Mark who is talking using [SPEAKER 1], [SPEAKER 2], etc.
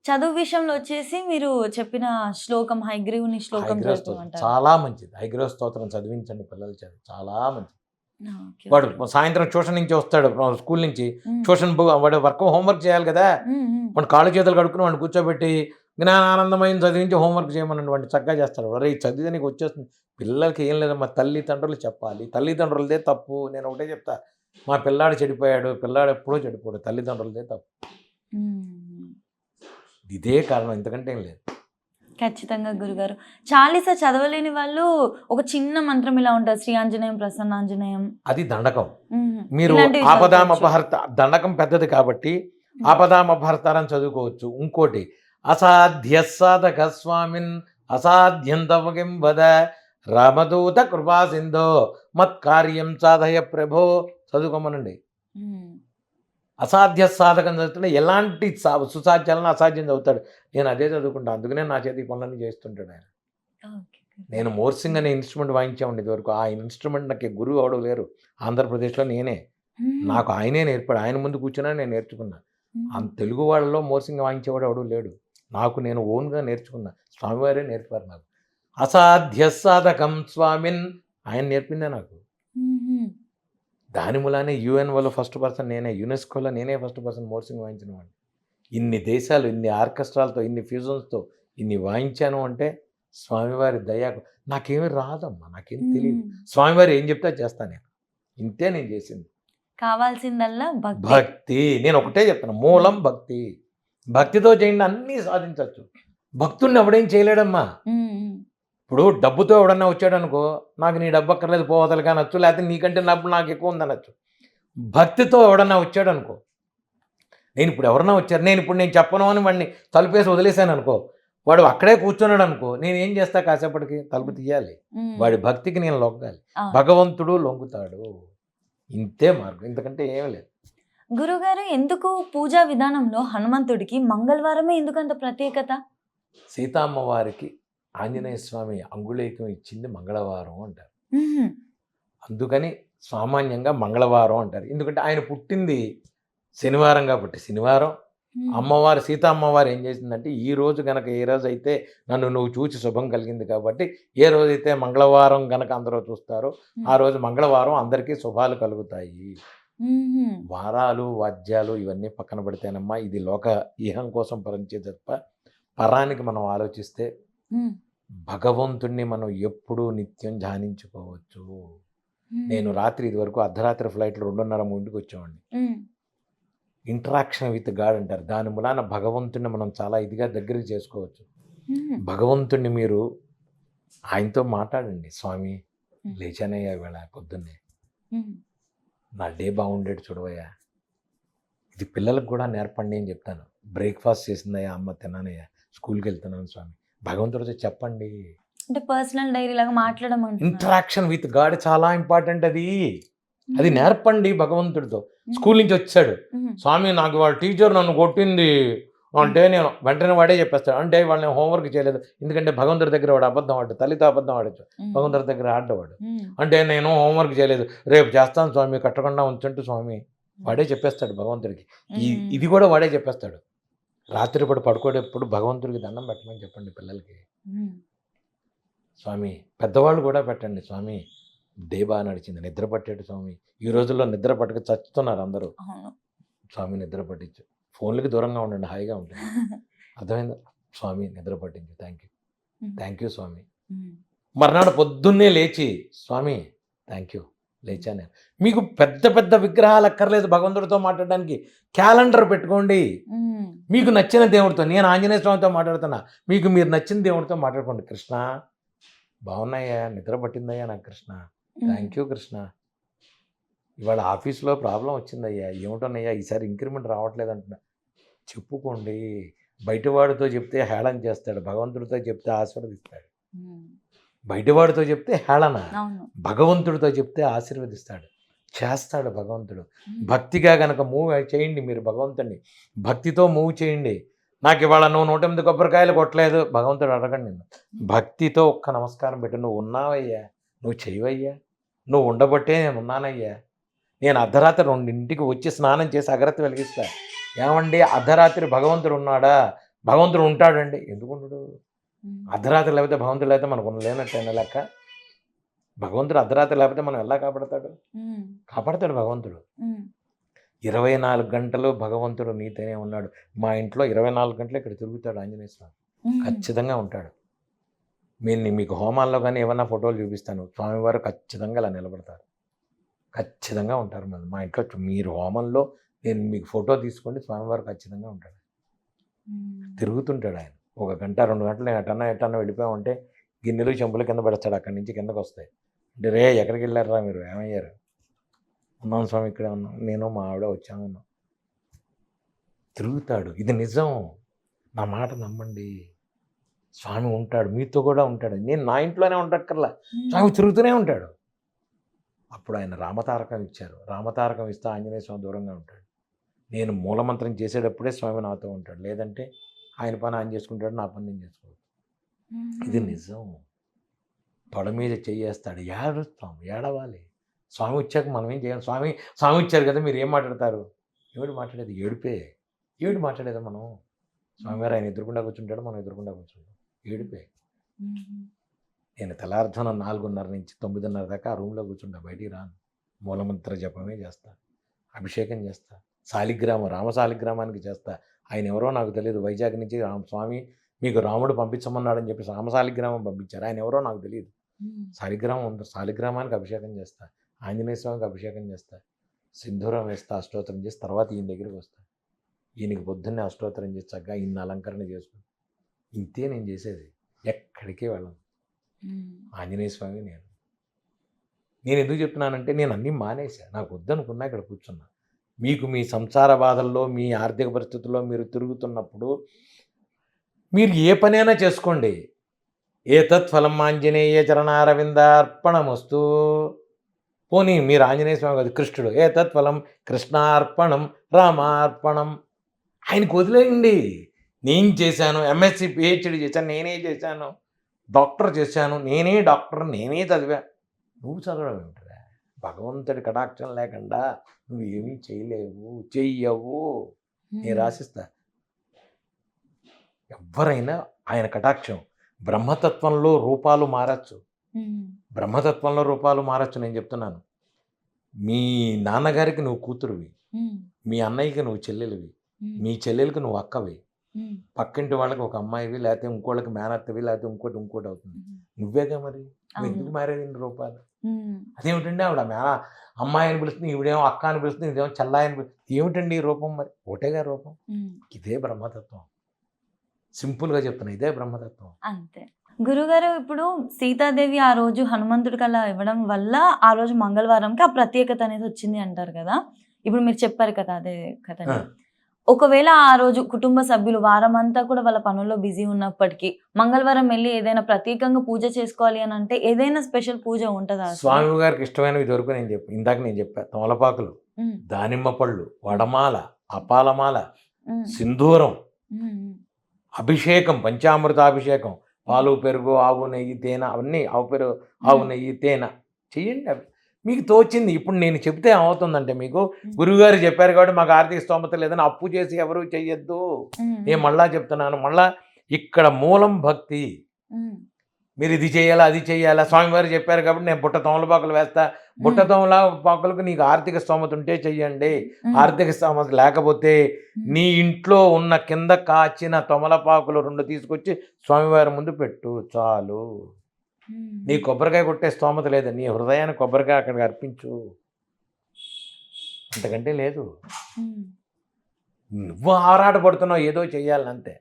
[SPEAKER 1] చదువు విషయంలో వచ్చేసి మీరు చెప్పిన శ్లోకం హయగ్రీవుని శ్లోకం
[SPEAKER 2] హయగ్రీవ స్తోత్రం
[SPEAKER 1] చదువుకోమంటారు.
[SPEAKER 2] చాలా మంచిది. హయగ్రీవ స్తోత్రం చదివించండి పిల్లల చేత. చాలా మంచిది.
[SPEAKER 1] ఓకే.
[SPEAKER 2] వాడు
[SPEAKER 1] ఓకే.
[SPEAKER 2] సాయంత్రం ట్యూషన్ నుంచి వస్తాడు స్కూల్ నుంచి.
[SPEAKER 1] హ్మ్.
[SPEAKER 2] ట్యూషన్ వాడు హోంవర్క్ చేయాలి కదా!
[SPEAKER 1] హ్మ్. హ్మ్.
[SPEAKER 2] వాడు కాళ్ళు చేతులు కడుక్కుని వాడిని కూర్చోబెట్టి జ్ఞానానందమయం చదివించి హోంవర్క్ చేయమనండి. వాడిని చక్కగా చేస్తాడు. ఒరేయ్ చదివితే నీకు వచ్చేస్తుంది. పిల్లలకి ఏం లేదమ్మా తల్లిదండ్రులు చెప్పాలి. తల్లిదండ్రులదే తప్పు. నేను ఒకటే చెప్తా. మా పిల్లాడు చెడిపోయాడు. పిల్లాడు ఎప్పుడూ చెడిపోడు. తల్లిదండ్రులదే తప్పు.
[SPEAKER 1] హ్మ్.
[SPEAKER 2] ఇదే కారణం. ఇంతకంటే ఏం లేదు.
[SPEAKER 1] ఖచ్చితంగా గురుగారు. చాలీస చదవలేని వాళ్ళు ఒక చిన్న మంత్రం ఇలా ఉంటది. శ్రీ ఆంజనేయం ప్రసన్నాంజనేయం.
[SPEAKER 2] అది దండకం.
[SPEAKER 1] హ్మ్.
[SPEAKER 2] మీరు
[SPEAKER 1] ఇలాంటివి
[SPEAKER 2] ఆపదాం
[SPEAKER 1] చదువుకోవచ్చు.
[SPEAKER 2] అపహర్త దండకం పెద్దది కాబట్టి
[SPEAKER 1] హ్మ్.
[SPEAKER 2] ఆపదాం అపహర్తారని చదువుకోవచ్చు. ఇంకోటి అసాధ్య సాధక స్వామిన్ అసాధ్యం తవకిం వద రామదూత కృపా సింధో మత్కార్యం సాధయ ప్రభో చదువుకోమనండి.
[SPEAKER 1] హ్మ్.
[SPEAKER 2] అసాధ్య సాధకం చదువుతుంటే ఎలాంటి సుసాధ్యాలను అసాధ్యం చదువుతాడు. నేను అదే చదువుకుంటా. అందుకనే నా చేతి ఈ పనులన్నీ చేస్తుంటాడు ఆయన.
[SPEAKER 1] ఓకే.
[SPEAKER 2] నేను మోర్సింగ్ అనే ఇన్స్ట్రుమెంట్ వాయించామండి ఇదివరకు. ఆ ఇన్స్ట్రుమెంట్ నాకు గురువు ఎవడు లేరు. ఆంధ్రప్రదేశ్‌లో నేనే.
[SPEAKER 1] హుహు.
[SPEAKER 2] నాకు ఆయనే నేర్పాడు. ఆయన ముందు కూర్చున్నా నేను నేర్చుకున్నా.
[SPEAKER 1] హుహు.
[SPEAKER 2] తెలుగు వాళ్ళలో మోర్సింగ్ వాయించేవాడు ఎవడు లేడు. నాకు నేను ఓన్‌గా నేర్చుకున్నా. స్వామివారే నేర్పారు నాకు. అసాధ్య సాధకం స్వామిన్ ఆయన నేర్పిందే నాకు.
[SPEAKER 1] హుహు.
[SPEAKER 2] దాని మూలానే యూఎన్ఓలో ఫస్ట్ పర్సన్ నేనే. యునెస్కోలో నేనే ఫస్ట్ పర్సన్ మోర్సింగ్ వాయించిన వాడిని. ఇన్ని దేశాలు, ఇన్ని ఆర్కెస్ట్రాలతో, ఇన్ని ఫ్యూజన్స్‌తో ఇన్ని వాయించాను అంటే స్వామివారి దయ. నాకేమి రాదమ్మా. నాకేం తెలీదు.
[SPEAKER 1] హ్మ్.
[SPEAKER 2] స్వామివారు ఏం చెప్తే అది చేస్తా నేను. ఇంతే నేను చేసింది.
[SPEAKER 1] కావాల్సిందల్లా భక్తి.
[SPEAKER 2] భక్తి. నేను ఒకటే చెప్తున్నా. మూలం భక్తి. భక్తితో చేయండి అన్నీ సాధించొచ్చు. భక్తుడిని ఎవడేం చేయలేడమ్మా.
[SPEAKER 1] హ్మ్. హ్మ్.
[SPEAKER 2] ఇప్పుడు డబ్బుతో ఎవడన్నా వచ్చాడనుకో, నాకు నీ డబ్బు అక్కర్లేదు పో అవతలకి అనొచ్చు. లేకపోతే నీకంటే డబ్బు నాకు ఎక్కువ ఉందనొచ్చు. భక్తితో ఎవడన్నా వచ్చాడనుకో, నేనిప్పుడు ఎవరన్నా వచ్చారు. నేను చెప్పను అని వాడిని తలుపేసి వదిలేసాననుకో, వాడు అక్కడే కూర్చున్నాడనుకో, నేనేం చేస్తా కాసేపటికి తలుపు తీయాలి.
[SPEAKER 1] హ్మ్.
[SPEAKER 2] వాడి భక్తికి నేను లొంగాలి.
[SPEAKER 1] అవును.
[SPEAKER 2] భగవంతుడు లొంగుతాడు. ఇంతే మార్గం. ఇంతకంటే ఏమి లేదు.
[SPEAKER 1] గురుగారు ఎందుకు పూజా విధానంలో హనుమంతుడికి మంగళవారమే ఎందుకంత ప్రత్యేకత?
[SPEAKER 2] సీతమ్మ వారికి ఆంజనేయ స్వామి అంగుళీకం ఇచ్చింది మంగళవారం అంటారు.
[SPEAKER 1] హుహు.
[SPEAKER 2] అందుకని సామాన్యంగా మంగళవారం అంటారు. ఎందుకంటే ఆయన పుట్టింది శనివారం కాబట్టి శనివారం.
[SPEAKER 1] హ్మ్.
[SPEAKER 2] అమ్మవారు సీతమ్మవారు ఏం చేసిందంటే ఈ రోజు గనక ఏ రోజైతే నన్ను నువ్వు చూచి శుభం కలిగింది కాబట్టి ఏ రోజైతే మంగళవారం గనక అందరూ చూస్తారో
[SPEAKER 1] హ్మ్.
[SPEAKER 2] ఆ రోజు మంగళవారం అందరికీ శుభాలు కలుగుతాయి.
[SPEAKER 1] హుహు.
[SPEAKER 2] వారాలు, వాద్యాలు ఇవన్నీ పక్కన పెడితేనమ్మా ఇది లోక ఇహం కోసం పనిచేయదు తప్ప పరానికి మనం ఆలోచిస్తే
[SPEAKER 1] హ్మ్.
[SPEAKER 2] భగవంతుడిని మనం ఎప్పుడూ నిత్యం ధ్యానించుకోవచ్చు. నేను
[SPEAKER 1] హ్మ్.
[SPEAKER 2] రాత్రి ఇదివరకు అర్ధరాత్రి ఫ్లైట్‌లో 2:30, 3కి వచ్చేవాడిని.
[SPEAKER 1] హ్మ్.
[SPEAKER 2] ఇంటరాక్షన్ విత్ గాడ్ అంటారు. దాని మూలాన భగవంతుడిని మనం చాలా ఇదిగా దగ్గరికి చేసుకోవచ్చు.
[SPEAKER 1] హుహు.
[SPEAKER 2] భగవంతుడిని మీరు ఆయనతో మాట్లాడండి. స్వామి
[SPEAKER 1] హ్మ్.
[SPEAKER 2] లేచానయ్యా ఇవాళ పొద్దున్నే.
[SPEAKER 1] హ్మ్.
[SPEAKER 2] నా డే బాగుండేట్టు చూడవయ్యా. ఇది పిల్లలకు కూడా నేర్పండి అని చెప్తాను. బ్రేక్‌ఫాస్ట్ చేసిందయ్యా అమ్మ తిన్నానయ్యా. స్కూల్‌కెళ్తున్నాను స్వామి. భగవంతుడితో చెప్పండి.
[SPEAKER 1] అంటే పర్సనల్ డైరీ లాగా మాట్లాడమంటున్నారు.
[SPEAKER 2] ఇంటరాక్షన్ విత్ గాడ్ చాలా ఇంపార్టెంట్ అది. అది
[SPEAKER 1] హుహు.
[SPEAKER 2] నేర్పండి భగవంతుడితో.
[SPEAKER 1] హ్మ్.
[SPEAKER 2] స్కూల్ నుంచి వచ్చాడు.
[SPEAKER 1] హుహు.
[SPEAKER 2] స్వామి నాకు ఇవాళ టీచర్ నన్ను కొట్టింది అంటే నేను వెంటనే వాడే చెప్పేస్తాడు. అంటే ఇవాళ నేను హోంవర్క్ చేయలేదు. ఎందుకంటే భగవంతుడి దగ్గర వాడు అబద్ధం ఆడడు. తల్లితో అబద్ధం ఆడొచ్చు.
[SPEAKER 1] హ్మ్.
[SPEAKER 2] భగవంతుడి దగ్గర ఆడవాడు.
[SPEAKER 1] హ్మ్.
[SPEAKER 2] అంటే నేను హోంవర్క్ చేయలేదు. రేపు చేస్తాను స్వామి కట్టకుండా ఉంచంటు స్వామి.
[SPEAKER 1] హ్మ్.
[SPEAKER 2] వాడే చెప్పేస్తాడు భగవంతుడికి.
[SPEAKER 1] హ్మ్.
[SPEAKER 2] ఇది కూడా వాడే చెప్పేస్తాడు. రాత్రిపూట పడుకోడేప్పుడు భగవంతుడికి దండం పెట్టమని చెప్పండి పిల్లలకి.
[SPEAKER 1] హ్మ్.
[SPEAKER 2] స్వామి పెద్దవాళ్ళు కూడా పెట్టండి. స్వామి డే బాగా నడిచింది. నిద్ర పట్టాడు స్వామి. ఈ రోజుల్లో నిద్ర పట్టక చస్తున్నారు అందరూ.
[SPEAKER 1] అవును.
[SPEAKER 2] స్వామి నిద్ర పట్టించు. ఫోన్‌లకి దూరంగా ఉండండి. హాయిగా ఉంటుంది. అర్థమైందా? స్వామి నిద్ర పట్టించు. Thank you.
[SPEAKER 1] Hmm.
[SPEAKER 2] Thank you స్వామి.
[SPEAKER 1] హ్మ్.
[SPEAKER 2] మర్నాడు పొద్దున్నే లేచి స్వామి థాంక్ యూ. లేచాను నేను. మీకు పెద్ద పెద్ద విగ్రహాలు అక్కర్లేదు భగవంతుడితో మాట్లాడడానికి. క్యాలెండర్ పెట్టుకోండి.
[SPEAKER 1] హ్మ్.
[SPEAKER 2] మీకు నచ్చిన దేవుడితో. నేను ఆంజనేయ స్వామితో మాట్లాడుతున్నా. మీకు మీరు నచ్చిన దేవుడితో మాట్లాడుకోండి. కృష్ణ బాగున్నాయా? నిద్ర పట్టిందయ్యా నాకు కృష్ణ.
[SPEAKER 1] హ్మ్.
[SPEAKER 2] Thank you Krishna. ఇవాళ ఆఫీస్‌లో ప్రాబ్లమ్ వచ్చిందయ్యా. ఏమిటోనయ్యా ఈసారి ఇంక్రిమెంట్ రావట్లేదంటున్నా. చెప్పుకోండి. బయటవాడితో చెప్తే హేళన చేస్తాడు. భగవంతుడితో చెప్తే ఆశీర్వదిస్తాడు.
[SPEAKER 1] హ్మ్.
[SPEAKER 2] బయటవాడితో చెప్తే హేళన.
[SPEAKER 1] అవును.
[SPEAKER 2] భగవంతుడితో చెప్తే ఆశీర్వదిస్తాడు. చేస్తాడు భగవంతుడు.
[SPEAKER 1] హ్మ్.
[SPEAKER 2] భక్తిగా గనక మూవ్ చేయండి మీరు భగవంతుడిని. భక్తితో మూవ్ చేయండి. నాకివాళ నువ్వు 108 కొబ్బరికాయలు కొట్టలేదు. భగవంతుడు అడగడు నిన్ను. భక్తితో ఒక్క నమస్కారం పెట్టు. నువ్వు ఉన్నావయ్యా. నువ్వు చెయ్యవయ్యా. నువ్వు ఉండబట్టే నేనున్నానయ్యా. నేను అర్ధరాత్రి 2కి వచ్చి స్నానం చేసి అగరత్తి వెలిగిస్తా. ఏమండి అర్ధరాత్రి భగవంతుడు ఉన్నాడా? భగవంతుడు ఉంటాడండి, ఎందుకు ఉండడు? అర్ధరాత్రి లేకపోతే భగవంతుడు లేకపోతే మనకు లేనట్టయినా లెక్క. భగవంతుడు అర్ధరాత్రి లేకపోతే మనం ఎలా కాపాడతాడు? కాపాడతాడు భగవంతుడు. 24 గంటలు భగవంతుడు నీతోనే ఉన్నాడు. మా ఇంట్లో 24 గంటలు ఇక్కడ తిరుగుతాడు ఆంజనేయ స్వామి, ఖచ్చితంగా ఉంటాడు. మీకు హోమాల్లో కానీ ఏమన్నా ఫోటోలు చూపిస్తాను, స్వామివారు ఖచ్చితంగా అలా నిలబడతారు, ఖచ్చితంగా ఉంటారు. మా ఇంట్లో మీరు హోమంలో నేను మీకు ఫోటో తీసుకోండి, స్వామివారు ఖచ్చితంగా ఉంటాడు, తిరుగుతుంటాడు ఆయన. 1 గంట 2 గంటలు ఎటన్నా వెళ్ళిపోయామంటే గిన్నెలు చెంపులు కింద పడతాడు, అక్కడి నుంచి కిందకు వస్తాయి. అంటే రే ఎక్కడికి వెళ్ళారా మీరు, ఏమయ్యారు? ఉన్నాం స్వామి, ఇక్కడే ఉన్నాం, నేను మా ఆవిడ వచ్చాము. తిరుగుతాడు, ఇది నిజం, నా మాట నమ్మండి. స్వామి ఉంటాడు, మీతో కూడా ఉంటాడు. నేను నా ఇంట్లోనే ఉండక్కర్లా, స్వామి తిరుగుతూనే ఉంటాడు. అప్పుడు ఆయన రామతారకం ఇచ్చారు, రామతారకం ఇస్తే ఆంజనేయ స్వామి దూరంగా ఉంటాడు. నేను మూలమంత్రం చేసేటప్పుడే స్వామి నాతో ఉంటాడు, లేదంటే ఆయన పని ఆయన చేసుకుంటాడు, నా పని నేను చేసుకోవచ్చు. ఇది నిజం. తొడ మీద చెయ్యేస్తాడు, ఏడుస్తాం, ఏడవాలి. స్వామి వచ్చాక మనం ఏం చేయాలి? స్వామి ఇచ్చారు కదా, మీరు ఏం మాట్లాడతారు? ఏమిటి మాట్లాడేది? ఏమిటి మాట్లాడేది మనం? స్వామివారు ఆయన ఎదురుకుండా కూర్చుంటాడు, మనం ఎదురుకుండా కూర్చుంటాం, ఏడిపే. నేను తెల్లారుజామున 4:30 నుంచి 9:30 దాకా ఆ రూమ్లో కూర్చుంటా, బయటికి రాను. మూలమంత్ర జపమే చేస్తా, అభిషేకం చేస్తా, రామశాలిగ్రామానికి చేస్తా. ఆయన ఎవరో నాకు తెలియదు, వైజాగ్ నుంచి స్వామి మీకు రాముడు పంపించమన్నాడని చెప్పి రామశాలిగ్రామం పంపించారు. ఆయన ఎవరో నాకు తెలియదు. శాలిగ్రామం ఉంది, శాలిగ్రామానికి అభిషేకం చేస్తా, ఆంజనేయ స్వామికి అభిషేకం చేస్తా, సింధూరం వేస్తా, అష్టోత్తరం చేసి తర్వాత ఈయన దగ్గరికి వస్తా. ఈయనకి పొద్దున్నే అష్టోత్తరం చేసి చక్కగా ఈయన అలంకరణ చేసుకుంటా. ఇంతే నేను చేసేది, ఎక్కడికి వెళ్ళను. ఆంజనేయ స్వామి నేను ఎందుకు చెప్తున్నానంటే, నేను అన్నీ మానేసా, నాకు వద్దనుకున్నా ఇక్కడ కూర్చున్నా. మీకు మీ సంసార బాధల్లో, మీ ఆర్థిక పరిస్థితుల్లో మీరు తిరుగుతున్నప్పుడు మీరు ఏ పనైనా చేసుకోండి. ఏతత్ ఫలం ఆంజనేయ చరణారవిందార్పణమస్తు. పోనీ మీరు ఆంజనేయ స్వామి కాదు, కృష్ణుడు, ఏతత్ ఫలం కృష్ణార్పణం రామార్పణం, ఆయనకు వదిలేయండి. నేను చేశాను, ఎంఎస్సి పిహెచ్డి చేశాను, నేనే చేశాను, డాక్టర్ చేశాను, నేనే చదివా. నువ్వు చదవడం ఏమిటిరా? భగవంతుడి కటాక్షం లేకుండా నువ్వేమీ చేయలేవు, చెయ్యవు. నేను రాసిస్తా. ఎవరైనా ఆయన కటాక్షం. బ్రహ్మతత్వంలో రూపాలు మారచ్చు, నేను చెప్తున్నాను. మీ నాన్నగారికి నువ్వు కూతురువి, మీ అన్నయ్యకి నువ్వు చెల్లెలివి, మీ చెల్లెలకి నువ్వు అక్కవి, పక్కింటి వాళ్ళకి ఒక అమ్మాయివి, లేకపోతే ఇంకోళ్ళకి మేనత్తవి, లేకపోతే ఇంకోటి అవుతుంది. నువ్వేగా మరి, నువ్వు ఎందుకు మారేది ఇన్ని రూపాలు? అదేమిటండి, ఆవిడ అమ్మాయి అని పిలుస్తుంది, ఈవిడేమో అక్క అని పిలుస్తుంది, ఇదేమో చెల్లాయి అని పిలుస్తుంది, ఏమిటండి ఈ రూపం? మరి ఒకటేగా రూపం. ఇదే బ్రహ్మతత్వం, సింపుల్గా చెప్తున్నా, ఇదే బ్రహ్మతత్వం.
[SPEAKER 1] అంతే. గురుగారు, ఇప్పుడు సీతాదేవి ఆ రోజు హనుమంతుడికి అలా ఇవ్వడం వల్ల ఆ రోజు మంగళవారంకి ఆ ప్రత్యేకత అనేది వచ్చింది అంటారు కదా. ఇప్పుడు మీరు చెప్పారు కదా అదే కథని. ఒకవేళ ఆ రోజు కుటుంబ సభ్యులు వారం అంతా కూడా వాళ్ళ పనుల్లో బిజీ ఉన్నప్పటికీ మంగళవారం వెళ్ళి ఏదైనా ప్రత్యేకంగా పూజ చేసుకోవాలి అని అంటే ఏదైనా స్పెషల్ పూజ ఉంటుందా?
[SPEAKER 2] స్వామి గారికి ఇష్టమైనవి దొరుకు. ఇందాక నేను చెప్పా, తమలపాకులు, దానిమ్మ పళ్ళు, వడమాల, అపాలమాల, సింధూరం, అభిషేకం, పంచామృతాభిషేకం, పాలు, పెరుగు, ఆవు నెయ్యి, తేనె, అవన్నీ ఆవు నెయ్యి, తేనె చెయ్యండి. అవి మీకు తోచింది. ఇప్పుడు నేను చెప్తే ఏమవుతుందంటే, మీకు గురువుగారు చెప్పారు కాబట్టి మాకు ఆర్థిక స్తోమత లేదని అప్పు చేసి ఎవరు చెయ్యొద్దు. నేను మళ్ళా చెప్తున్నాను, మళ్ళా ఇక్కడ మూలం భక్తి. మీరు ఇది చేయాలా, అది చేయాలా, స్వామివారు చెప్పారు కాబట్టి నేను బుట్ట తమలపాకులు వేస్తా. బుట్ట తమలపాకులకు నీకు ఆర్థిక స్తోమత ఉంటే చెయ్యండి. ఆర్థిక స్తోమత లేకపోతే నీ ఇంట్లో ఉన్న కింద కాచిన తమలపాకులు 2 తీసుకొచ్చి స్వామివారి ముందు పెట్టు, చాలు. నీ కొబ్బరికాయ కొట్టే స్తోమత లేదు, నీ హృదయాన్ని కొబ్బరికాయ అక్కడికి అర్పించు, అంతకంటే లేదు. నువ్వు ఆరాటపడుతున్నావు ఏదో చెయ్యాలని, అంతే.